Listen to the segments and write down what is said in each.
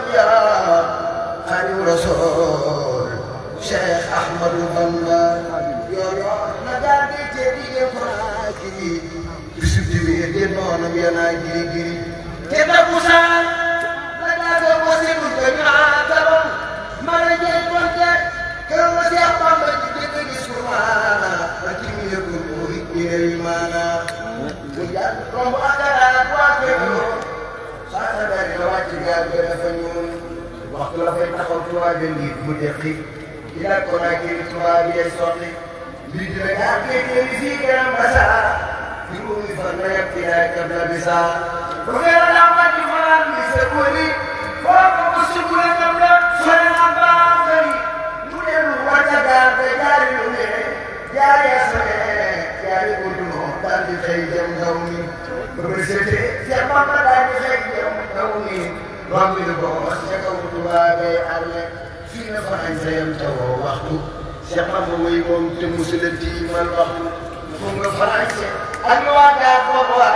الأنبياء خير رسول شيخ أحمد بامبا يورو نجاندي تيدي فراكي بسوتي بيدي نونم ينا جيري جيري كده بوسان نجاندي بوسي بجميع تبم مرجي كنت كرم شيخ بامبا جيدي جسمانا لكن يقول إيمانا وجد رب أكرات واكبر ساعة dari wajiban berfanyun waktu lafai takut tua jadi mudeki tidak konaki tua dia sorti di dekat televisi dalam bahasa dulu misalnya yang tidak kerja bisa bergerak dapat di malam bisa buli fokus bersyukur kepada suara apa dari mudah wajah dari dunia jari asal jari kudu dan di jam dauni bersih siapa pada di jam dauni ramil bos jaga utuade alle fina fa anjayam tawo waxtu siapa moy mom te musulati mal waxtu mo nga français ak waga ko wa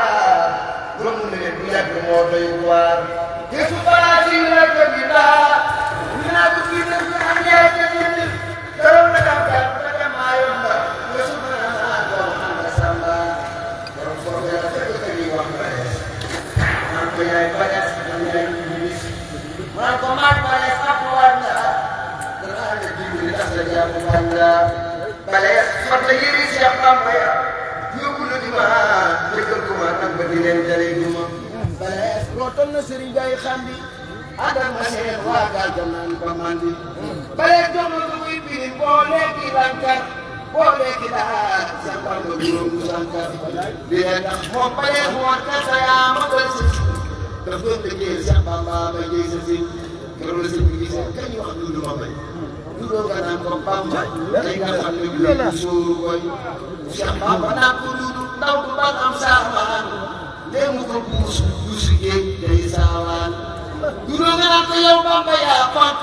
rom ne bu yag mo doy war yesu parati la kabila na du fi na ande te ni karam na kam ta mayo ba yesu na ko anda samba karam so ya te ko ni wax na ko yai bagas Mangkomat balas kapuanda berada di lintas saja bangga balas seperti ini siapa ya yukulu di mana dekat rumah nak berdiri dari rumah balas roton nasiri jai khandi ada masih warga jaman pemandi balas jomo kui pilih boleh dilangkar boleh kita siapa belum sangka dia dah mau balas warga saya mau Terus begini siapa mama begini terus begini kan you wax dulu ma bay dulu kan am ko pamba tay nga xam ne lu suuru koy siapa ba na ko dulu ndaw du ba am sama dem ko puus ge day sawan dulu nga ko yow bamba ya fat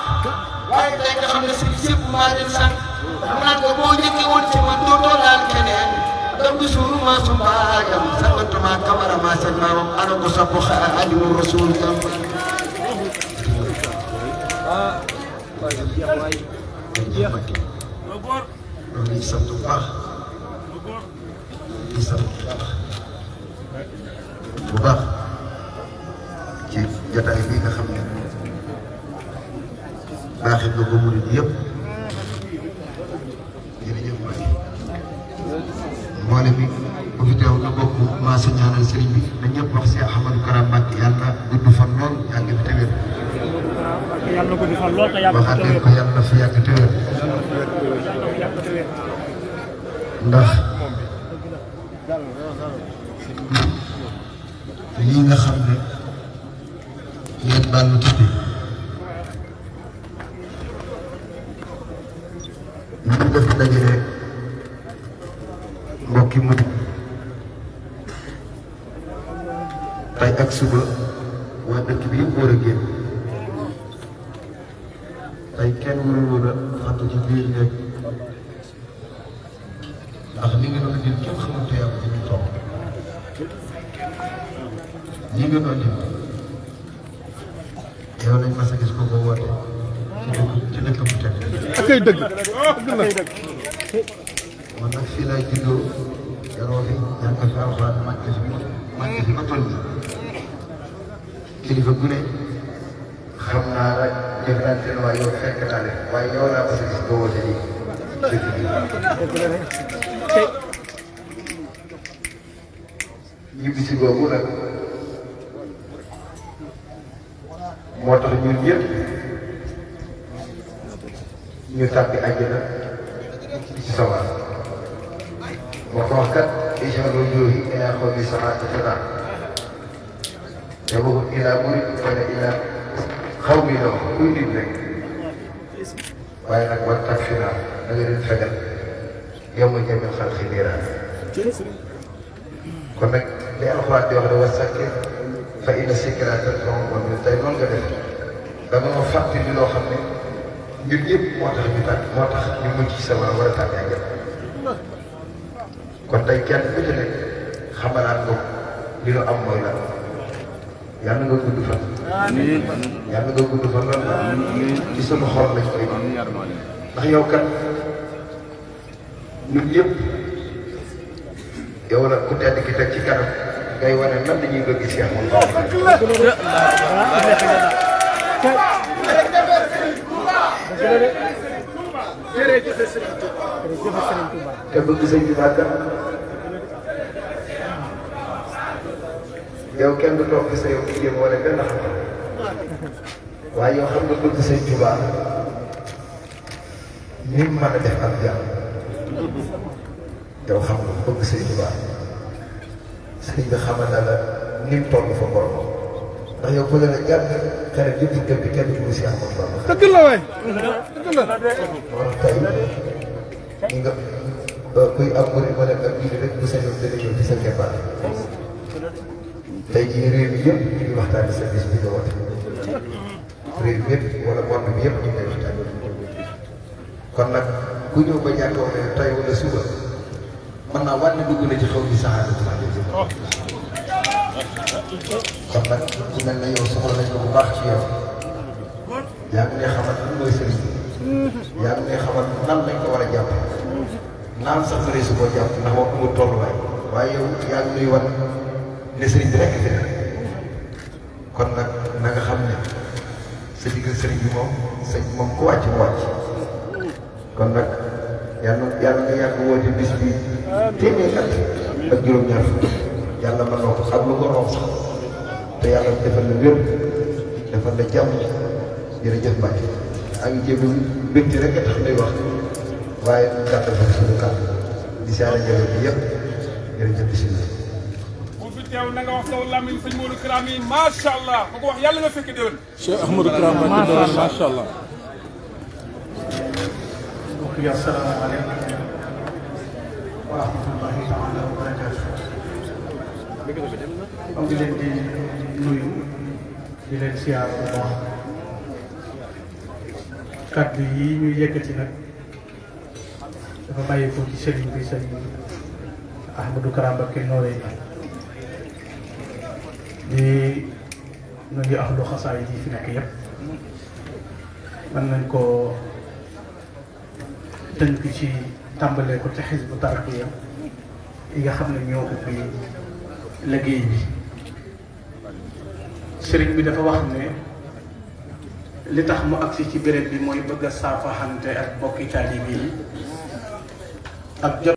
waaye tay nga xam ne sip ma dem sax na ko bo ñëkke won ci man do laal keneen دم سورو ما سمع يوم سبت ما كمر ما سمع أنا بصبح أجل الرسول كم بباخ كيف جتاي بي nga xamne baxit nga ko murid yépp mboolem bi bu fi teew nga bokk maa sa ñaanal sëriñ bi na ñëpp wax si Ahmadou Kara Mbacké yàlla gudd fan lool yàgg fi te wér yàlla gudd fan lool te yàgg fi te wér ko yàlla fi yàgg te wér ndax lii nga xam ne ngeen baal lu tudde ñu def dajale mbokki mu tay ak suba waa dëkk bi yëpp war a génn tay kenn warul woon a fàttu ci biir nekk ndax li nga doon indi kenn xamul te yàlla ñu toog li nga doon indi yow nañ mas a gis ko boo woote ci dëkk bu teg akay dëgg man nag fii laay juddoo yaroo fi yaa ngi fi alxuraan màcc fi ba toll nii kilifa gu ne xam naa la jëflante ne waaye yow fekk naa leen waaye yow laa bëgg si doo woote nii dëkk bi ñibbi si googu nag moo tax ñun ñëpp ñu tàbbi àjjana ci sawar وفقط إجمال وجوه إلى قوم سماء الفتاة يبقى إلى مريد ولا إلى قوم له كل ذلك وإنك والتكفينا نجد الفجر يوم جميع الخلق نيران كونك لأخوات يوغل والسكر فإن السكرة تدفع ومن التيمون قدر دما وفقت لله خمني ñun ñëpp moo tax ñu tàkk moo tax ñu mucc ci sama war a tàkk àjjana kon tey kenn ku ci nekk xamalaat ko li nu am mooy lan yàlla nga gudd fan yàlla nga gudd fa lool ci sunu xol lañ koy ndax yow kat ñun ñëpp yow nag ku tedd ki teg ci kanam ngay wane nan dañuy bëgg si amul te bëgg sëñ bi bàkka yow kenn du toog sa yow di jéem wala benn xam waaye yow xam nga bëgg sëñ Tuubaa ni mu mën a def ak jàmm yow xam nga bëgg sëñ Tuubaa sëñ bi xamal na la ni mu toll fa borom ndax yow bëgg na jàpp xale yëpp di gëm bi kenn du si amoon ba ma. dëgg la waay dëgg la. moo tax tey nga kuy am murid wala ak jullit rek bu sañoon dana ñëw ci sa keppaar tey jii réew mi yëpp ñu ngi waxtaanee sa bis bi nga woote réew mi yëpp wala monde bi yëpp ñu ngi koy waxtaanee kon nag ku ñëw ba ñàkk wax ne tey wala suba mën naa wàññi dugg na ci xaw bi saxaar kon nag ku mel ne yow soxla nañ ko bu baax ci yow yaa ngi lay xamal lan mooy sëriñ bi yaa ngi lay xamal nan lañ ko war a jàpp naan sax mënee su koo jàpp ndax wax mu tolluwaay waaye yow yaa ngi nuy wan ne sëriñ bi rek fi ne kon nag na nga xam ne sa digg sëriñ bi moom ku wàcc mu wàcc kon nag yàlla nga yàgg woote bis bi téeméer at ak juróom-ñaar fukk yàlla mën na ko ak lu ko romb sax te yàlla defal la wér defal la jàmm jërëjëf Mbacke ak jéego mbégte rek a tax may wax waaye ñu gàttal fa suñu kàddu di siyaare njëriñ bi yëpp jërëjëf bisimilah. bu fi teew na nga wax taw Lamine sëñ Modou Kara mi macha allah ku ko wax yàlla nga fekk déwén. Cheikh Ahmadou Kara macha allah. mbokk yi asalaamaaleykum wa rahmatullahi taala wa barakaatu. am di leen di nuyu di leen siyaar bu baax kàddu yi ñu yëkkati nag dafa bàyyi ko ci sëriñ bi sëriñ Ahmadou Kara Mbacké Noreyni di nuyu ahlu xasaay yi fi nekk yëpp mën nañ koo tënk ci tàmbalee ko ci Hizbu Tarqiya yi nga xam ne ñoo ubbi liggéey bi sëriñ bi dafa wax ne li tax mu agsi ci béréb bi mooy bëgg a saafaxante ak bokki taalibe yi ak jot